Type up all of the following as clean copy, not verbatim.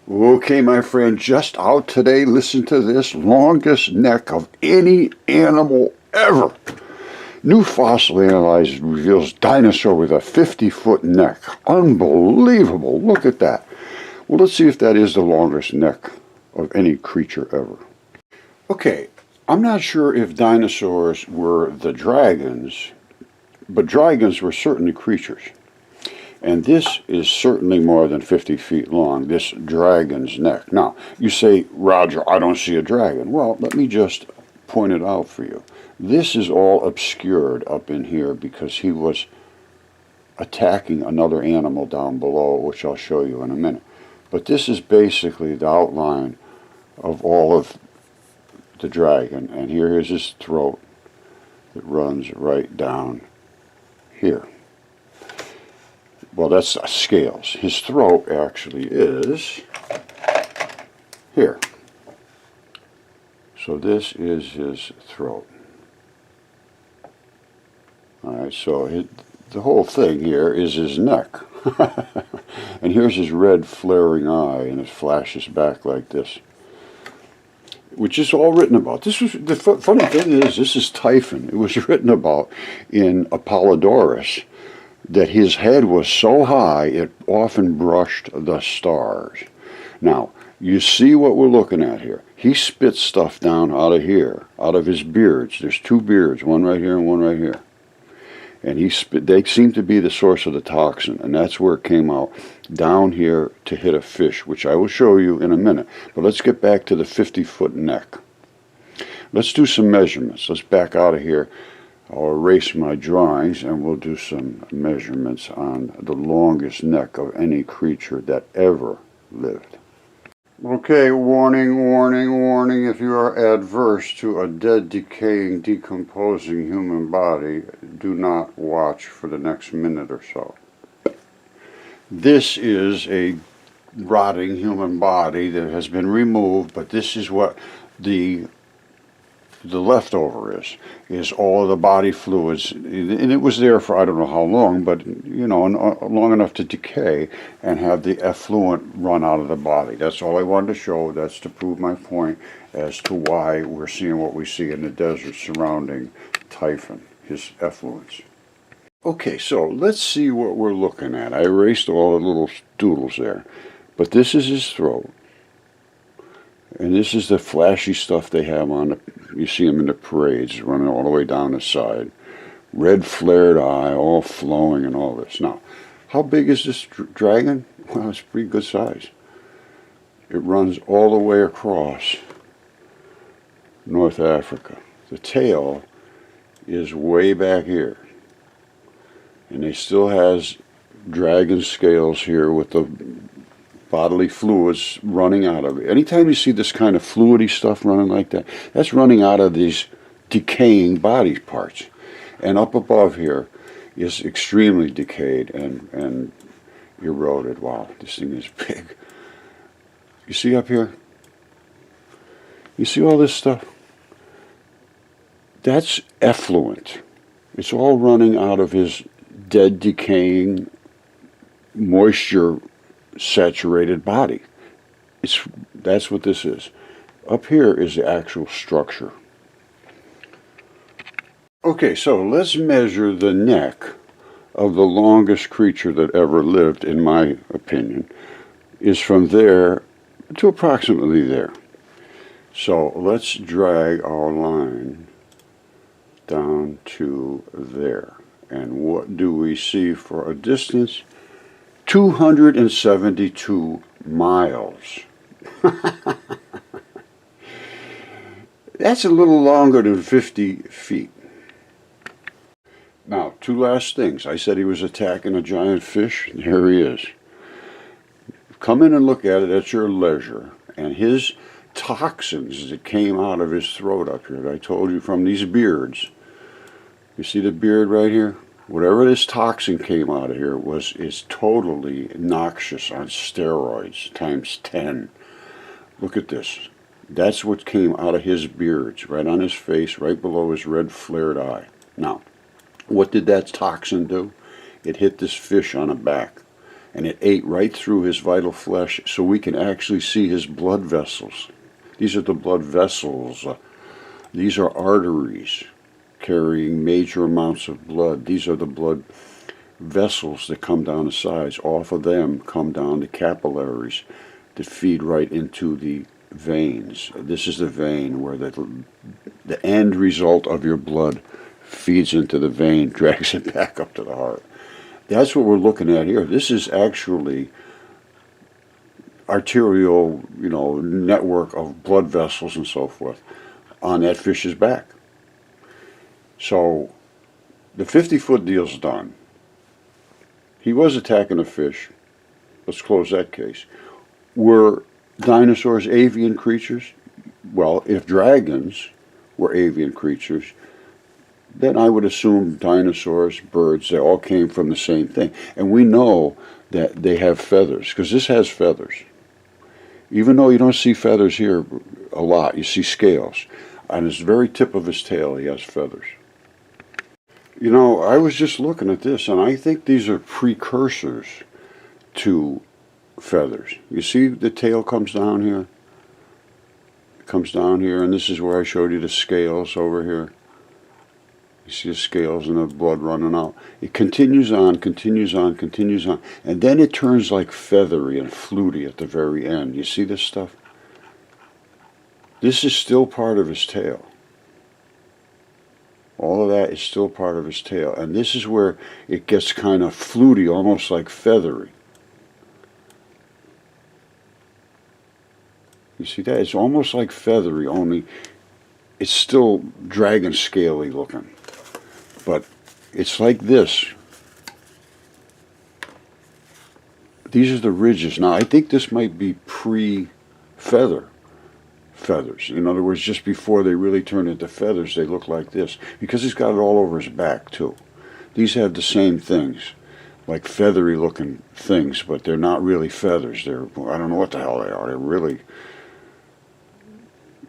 Okay, my friend, just out today, listen to this, longest neck of any animal ever. New fossil analysis reveals dinosaur with a 50-foot neck. Unbelievable, look at that. Well, let's see if that is the longest neck of any creature ever. Okay, I'm not sure if dinosaurs were the dragons, but dragons were certainly creatures. And this is certainly more than 50 feet long, this dragon's neck. Now, you say, Roger, I don't see a dragon. Well, let me just point it out for you. This is all obscured up in here because he was attacking another animal down below, which I'll show you in a minute. But this is basically the outline of all of the dragon. And here is his throat that runs right down here. Well, that's scales. His throat actually is here. So this is his throat. Alright, so the whole thing here is his neck. And here's his red flaring eye, and it flashes back like this. Which is all written about. This was the funny thing is, this is Typhon. It was written about in Apollodorus, that his head was so high it often brushed the stars. Now, you see what we're looking at here. He spits stuff down out of here, out of his beards. There's two beards, one right here and one right here. And they seem to be the source of the toxin, and that's where it came out, down here to hit a fish, which I will show you in a minute. But let's get back to the 50-foot neck. Let's do some measurements. Let's back out of here. I'll erase my drawings and we'll do some measurements on the longest neck of any creature that ever lived. Okay, warning, warning, warning. If you are adverse to a dead, decaying, decomposing human body, do not watch for the next minute or so. This is a rotting human body that has been removed, but this is what the leftover is all of the body fluids, and it was there for I don't know how long, but you know, long enough to decay and have the effluent run out of the body. That's all I wanted to show. That's to prove my point as to why we're seeing what we see in the desert surrounding Typhon, his effluents. Okay, so let's see what we're looking at. I erased all the little doodles there, but this is his throat. And this is the flashy stuff they have on you see them in the parades running all the way down the side. Red flared eye, all flowing and all this. Now, how big is this dragon? Well, it's pretty good size. It runs all the way across North Africa. The tail is way back here. And it still has dragon scales here with the bodily fluids running out of it. Anytime you see this kind of fluidy stuff running like that, that's running out of these decaying body parts. And up above here is extremely decayed and eroded. Wow, this thing is big. You see up here? You see all this stuff? That's effluent. It's all running out of his dead, decaying, moisture saturated body. That's what this is. Up here is the actual structure. Okay, so let's measure the neck of the longest creature that ever lived, in my opinion, is from there to approximately there. So let's drag our line down to there. And what do we see for a distance? 272 miles. That's a little longer than 50 feet. Now, two last things. I said he was attacking a giant fish. Here he is. Come in and look at it at your leisure. And his toxins that came out of his throat up here, I told you, from these beards. You see the beard right here? Whatever this toxin came out of here is totally noxious on steroids times 10. Look at this. That's what came out of his beards, right on his face, right below his red flared eye. Now, what did that toxin do? It hit this fish on the back, and it ate right through his vital flesh, so we can actually see his blood vessels. These are the blood vessels. These are arteries carrying major amounts of blood. These are the blood vessels that come down the sides. Off of them come down the capillaries that feed right into the veins. This is the vein where the end result of your blood feeds into the vein, drags it back up to the heart. That's what we're looking at here. This is actually arterial, network of blood vessels and so forth on that fish's back. So the 50-foot deal's done. He was attacking a fish. Let's close that case. Were dinosaurs avian creatures? Well, if dragons were avian creatures, then I would assume dinosaurs, birds, they all came from the same thing. And we know that they have feathers, because this has feathers. Even though you don't see feathers here a lot, you see scales. On his very tip of his tail, he has feathers. I was just looking at this, and I think these are precursors to feathers. You see the tail comes down here? It comes down here, and this is where I showed you the scales over here. You see the scales and the blood running out. It continues on, continues on, continues on. And then it turns like feathery and fluty at the very end. You see this stuff? This is still part of his tail. All of that is still part of his tail. And this is where it gets kind of fluty, almost like feathery. You see that? It's almost like feathery, only it's still dragon scaly looking. But it's like this. These are the ridges. Now, I think this might be pre-feathers. In other words, just before they really turn into feathers, they look like this. Because he's got it all over his back, too. These have the same things, like feathery-looking things, but they're not really feathers. I don't know what the hell they are. They're really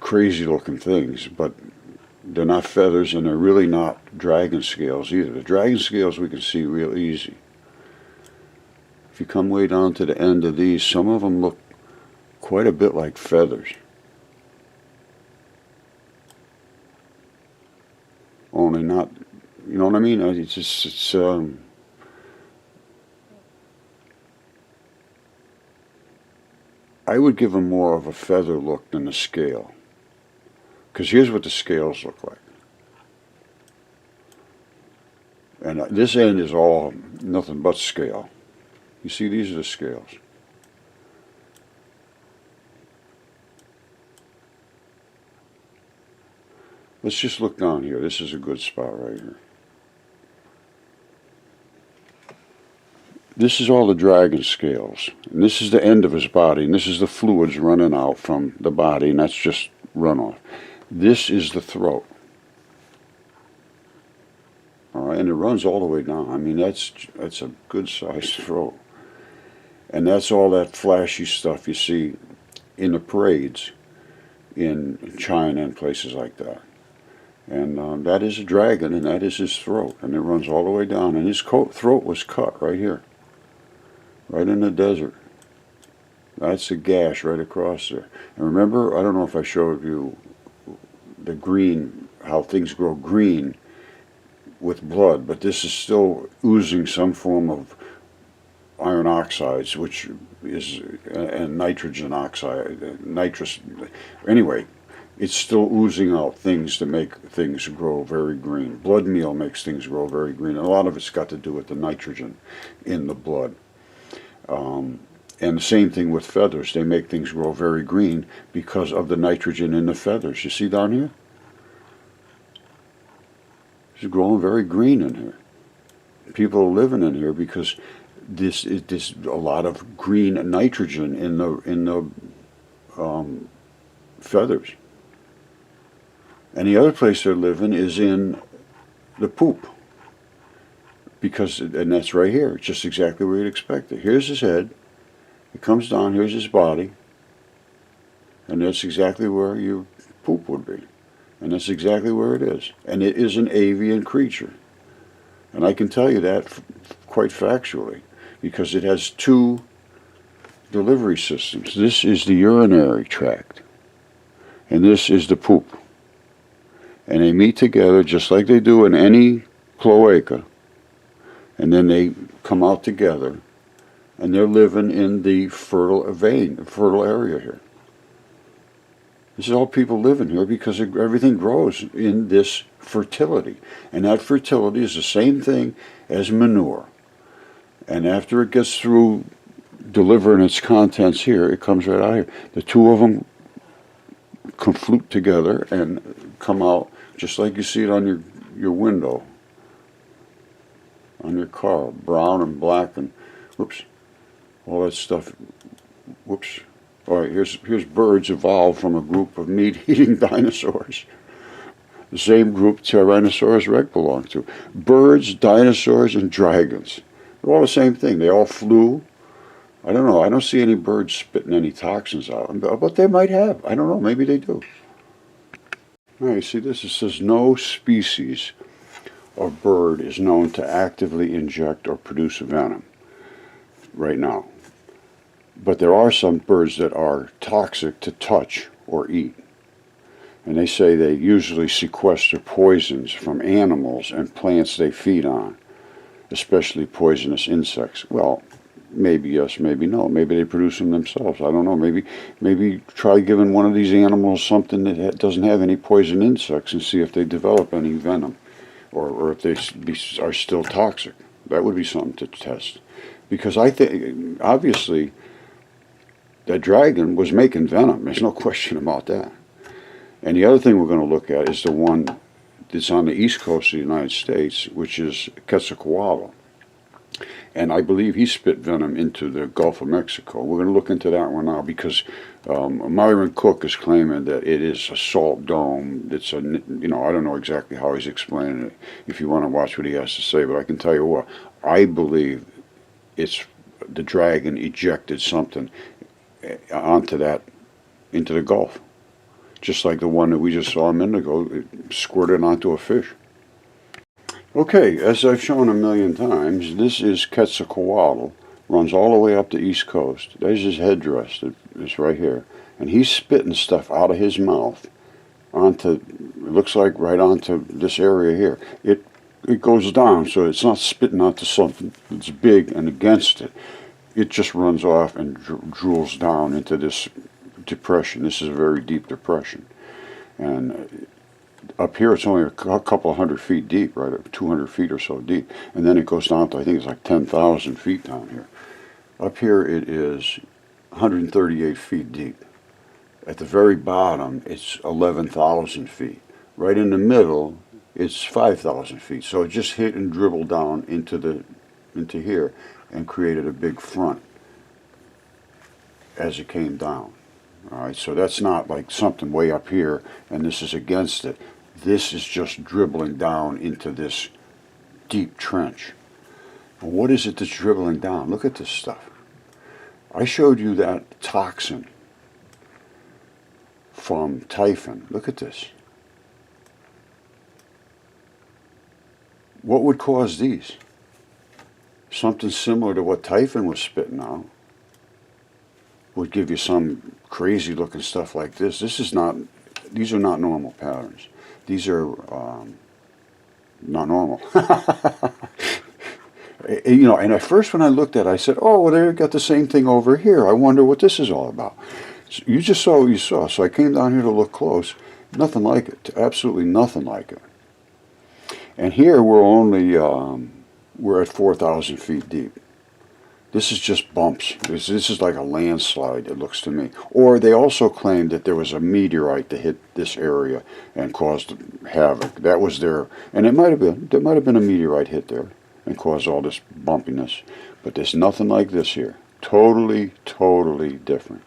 crazy-looking things, but they're not feathers, and they're really not dragon scales either. The dragon scales we can see real easy. If you come way down to the end of these, some of them look quite a bit like feathers. Only not, you know what I mean? I would give them more of a feather look than a scale. Because here's what the scales look like. And this end is all nothing but scale. You see, these are the scales. Let's just look down here. This is a good spot right here. This is all the dragon scales. And this is the end of his body. And this is the fluids running out from the body. And that's just runoff. This is the throat. All right, and it runs all the way down. I mean, that's a good-sized throat. And that's all that flashy stuff you see in the parades in China and places like that. And that is a dragon, and that is his throat. And it runs all the way down. And his throat was cut right here, right in the desert. That's a gash right across there. And remember, I don't know if I showed you the green, how things grow green with blood, but this is still oozing some form of iron oxides, which is, and nitrogen oxide, nitrous, anyway, it's still oozing out things to make things grow very green. Blood meal makes things grow very green, and a lot of it's got to do with the nitrogen in the blood. And the same thing with feathers. They make things grow very green because of the nitrogen in the feathers. You see down here? It's growing very green in here. People are living in here because this a lot of green nitrogen in the feathers. And the other place they're living is in the poop. And that's right here. It's just exactly where you'd expect it. Here's his head. It comes down, here's his body, and that's exactly where your poop would be. And that's exactly where it is. And it is an avian creature. And I can tell you that quite factually, because it has two delivery systems. This is the urinary tract, and this is the poop. And they meet together just like they do in any cloaca, and then they come out together, and they're living in the fertile area here. This is all people living here because everything grows in this fertility. And that fertility is the same thing as manure. And after it gets through delivering its contents here, it comes right out here. The two of them conflute together and come out just like you see it on your window, on your car, brown and black and, whoops, all that stuff, whoops. All right, here's birds evolved from a group of meat-eating dinosaurs. The same group Tyrannosaurus rex belonged to. Birds, dinosaurs, and dragons. They're all the same thing. They all flew. I don't know. I don't see any birds spitting any toxins out. But they might have. I don't know. Maybe they do. All right, see this? It says no species of bird is known to actively inject or produce venom right now. But there are some birds that are toxic to touch or eat. And they say they usually sequester poisons from animals and plants they feed on, especially poisonous insects. Well, maybe yes, maybe no. Maybe they produce them themselves. I don't know. Maybe try giving one of these animals something that doesn't have any poison insects and see if they develop any venom, or if they are still toxic. That would be something to test. Because I think, obviously, that dragon was making venom. There's no question about that. And the other thing we're going to look at is the one that's on the east coast of the United States, which is Quetzalcoatl. And I believe he spit venom into the Gulf of Mexico. We're going to look into that one now because Myron Cook is claiming that it is a salt dome. It's I don't know exactly how he's explaining it. If you want to watch what he has to say, but I can tell you what, I believe it's the dragon ejected something into the Gulf. Just like the one that we just saw a minute ago, it squirted onto a fish. Okay, as I've shown a million times, this is Quetzalcoatl. Runs all the way up the east coast. There's his headdress. It's right here. And he's spitting stuff out of his mouth onto, it looks like right onto this area here. It goes down, so it's not spitting onto something that's big and against it. It just runs off and drools down into this depression. This is a very deep depression. And up here it's only a couple of 100 feet deep, right? 200 feet or so deep. And then it goes down to, I think it's like 10,000 feet down here. Up here it is 138 feet deep. At the very bottom it's 11,000 feet. Right in the middle it's 5,000 feet. So it just hit and dribbled down into here and created a big front as it came down. All right, so that's not like something way up here and this is against it. This is just dribbling down into this deep trench. And what is it that's dribbling down? Look at this stuff. I showed you that toxin from Typhon. Look at this. What would cause these? Something similar to what Typhon was spitting out would give you some crazy looking stuff like this. These are not normal patterns. These are not normal. And at first when I looked at it, I said, oh, well, they got the same thing over here. I wonder what this is all about. So you just saw what you saw. So I came down here to look close. Nothing like it. Absolutely nothing like it. And here we're at 4,000 feet deep. This is just bumps. This is like a landslide, it looks to me. Or they also claimed that there was a meteorite that hit this area and caused havoc. That was there might have been a meteorite hit there and caused all this bumpiness. But there's nothing like this here. Totally, totally different.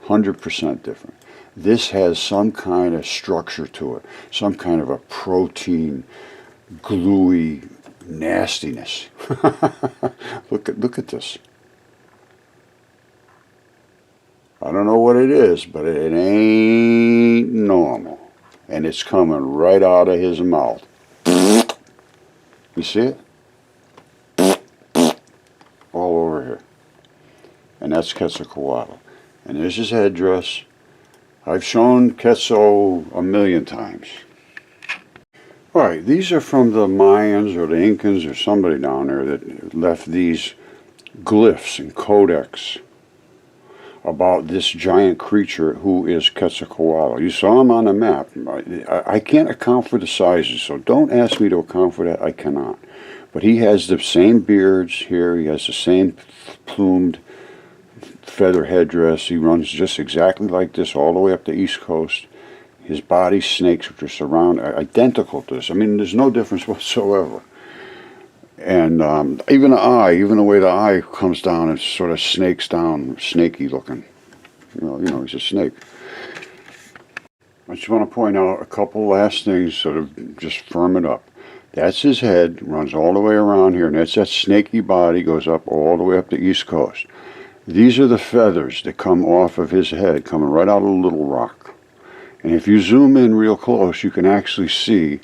100% different. This has some kind of structure to it. Some kind of a protein, gluey nastiness. Look at this. I don't know what it is, but it ain't normal. And it's coming right out of his mouth. You see it? All over that's Quetzalcoatl. And there's his headdress. I've shown Quetzal a million times. All right, these are from the Mayans or the Incans or somebody down there that left these glyphs and codex about this giant creature who is Quetzalcoatl. You saw him on the map. I can't account for the sizes, so don't ask me to account for that. I cannot. But he has the same beards here. He has the same plumed feather headdress. He runs just exactly like this all the way up the East Coast. His body snakes, which are identical to this. I mean, there's no difference whatsoever. And even the eye, even the way the eye comes down, it sort of snakes down, snaky looking. You know, he's a snake. I just want to point out a couple last things, sort of just firm it up. That's his head, runs all the way around here, and that's that snaky body, goes up all the way up the East Coast. These are the feathers that come off of his head, coming right out of Little Rock. And if you zoom in real close, you can actually see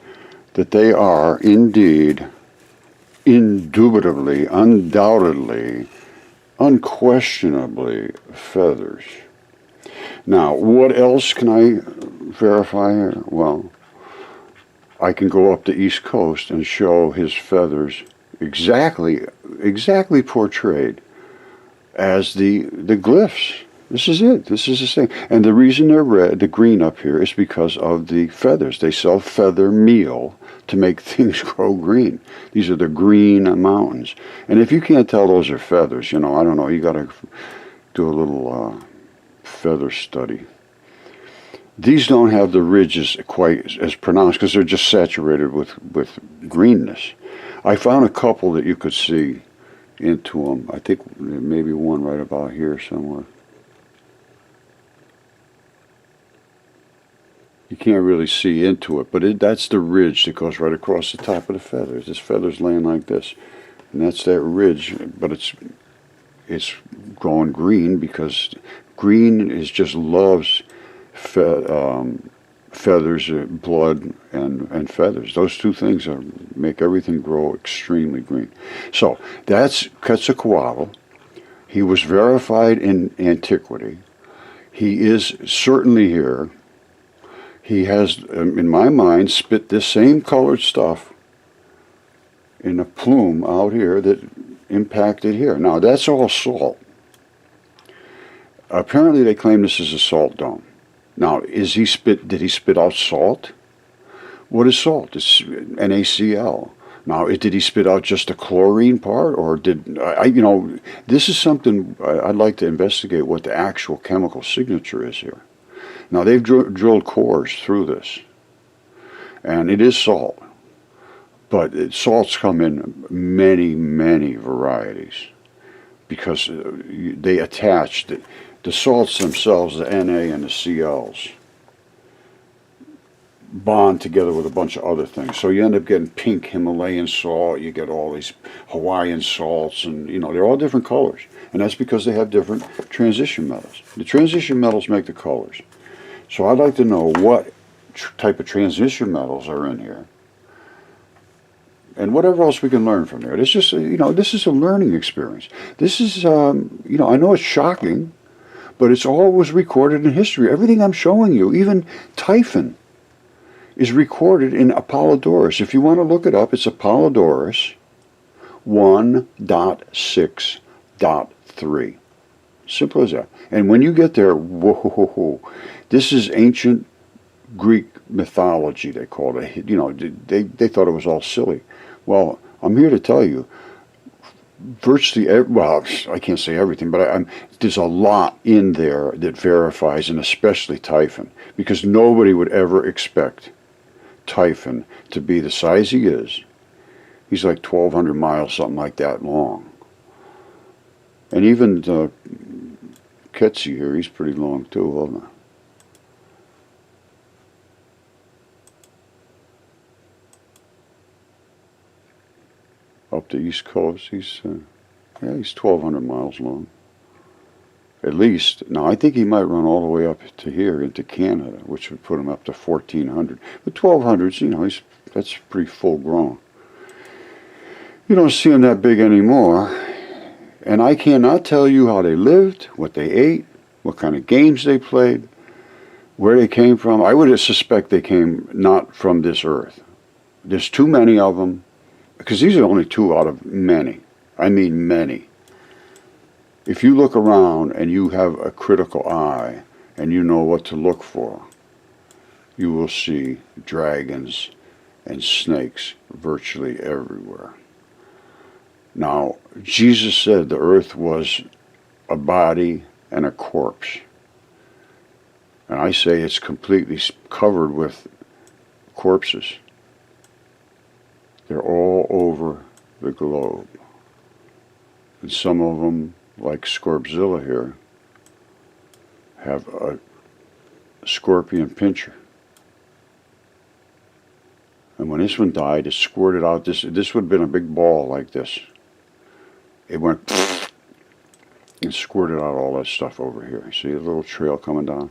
that they are indeed, indubitably, undoubtedly, unquestionably feathers. Now, what else can I verify here? Well, I can go up the East Coast and show his feathers exactly portrayed as the glyphs. This is it. This is the same. And the reason they're red, the green up here, is because of the feathers. They sell feather meal to make things grow green. These are the green mountains. And if you can't tell those are feathers, you know, I don't know, you got to do a little feather study. These don't have the ridges quite as pronounced because they're just saturated with greenness. I found a couple that you could see into them. I think maybe one right about here somewhere. You can't really see into it, but that's the ridge that goes right across the top of the feathers. This feather's laying like this, and that's that ridge, but it's growing green because green is just loves feathers, blood, and feathers. Those two things make everything grow extremely green. So that's Quetzalcoatl. He was verified in antiquity. He is certainly here. He has, in my mind, spit this same colored stuff in a plume out here that impacted here. Now, that's all salt. Apparently, they claim this is a salt dome. Now, did he spit out salt? What is salt? It's NaCl. Now, did he spit out just the chlorine part, or this is something I'd like to investigate what the actual chemical signature is here. Now, they've drilled cores through this, and it is salt, but salts come in many, many varieties because they attach the salts themselves, the Na and the Cls, bond together with a bunch of other things. So you end up getting pink Himalayan salt, you get all these Hawaiian salts, and they're all different colors. And that's because they have different transition metals. The transition metals make the colors. So I'd like to know what type of transition metals are in here, and whatever else we can learn from there. It's just, this is a learning experience. This is, I know it's shocking, but it's always recorded in history. Everything I'm showing you, even Typhon, is recorded in Apollodorus. If you want to look it up, it's Apollodorus 1.6.3. Simple as that. And when you get there, whoa, this is ancient Greek mythology, they called it. They thought it was all silly. Well, I'm here to tell you, virtually, I can't say everything, but there's a lot in there that verifies, and especially Typhon, because nobody would ever expect Typhon to be the size he is. He's like 1,200 miles, something like that long. And even Quetzal here, he's pretty long too, wasn't he? Up the East Coast, he's 1,200 miles long, at least. Now I think he might run all the way up to here into Canada, which would put him up to 1,400. But 1,200's, that's pretty full grown. You don't see him that big anymore, And I cannot tell you how they lived, what they ate, what kind of games they played, where they came from. I would suspect they came not from this earth. There's too many of them, because these are only two out of many. I mean many. If you look around and you have a critical eye and you know what to look for, you will see dragons and snakes virtually everywhere. Now, Jesus said the earth was a body and a corpse. And I say it's completely covered with corpses. They're all over the globe. And some of them, like Scorpzilla here, have a scorpion pincher. And when this one died, it squirted out this would have been a big ball like this. It went and squirted out all that stuff over here. See a little trail coming down?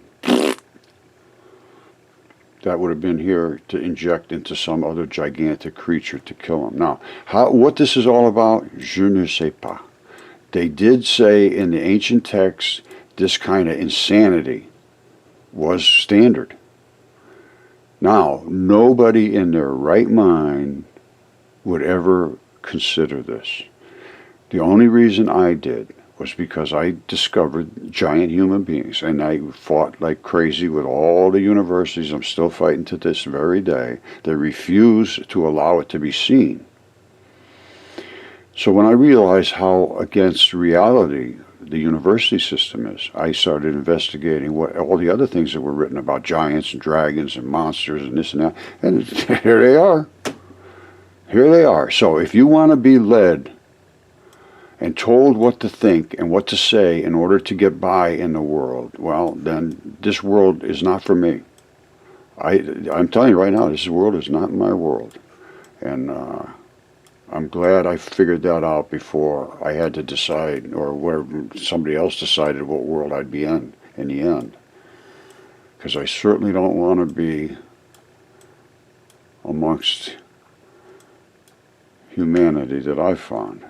That would have been here to inject into some other gigantic creature to kill him. Now, what this is all about, je ne sais pas. They did say in the ancient texts this kind of insanity was standard. Now, nobody in their right mind would ever consider this. The only reason I did was because I discovered giant human beings, and I fought like crazy with all the universities. I'm still fighting to this very day. They refuse to allow it to be seen. So when I realized how against reality the university system is, I started investigating what all the other things that were written about giants and dragons and monsters and this and that, and here they are. Here they are. So if you want to be led and told what to think and what to say in order to get by in the world, well, then this world is not for me. I'm telling you right now, this world is not my world. And I'm glad I figured that out before I had to decide, or where somebody else decided what world I'd be in the end. Because I certainly don't want to be amongst humanity that I've found.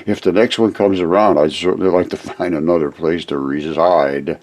If the next one comes around, I'd certainly like to find another place to reside.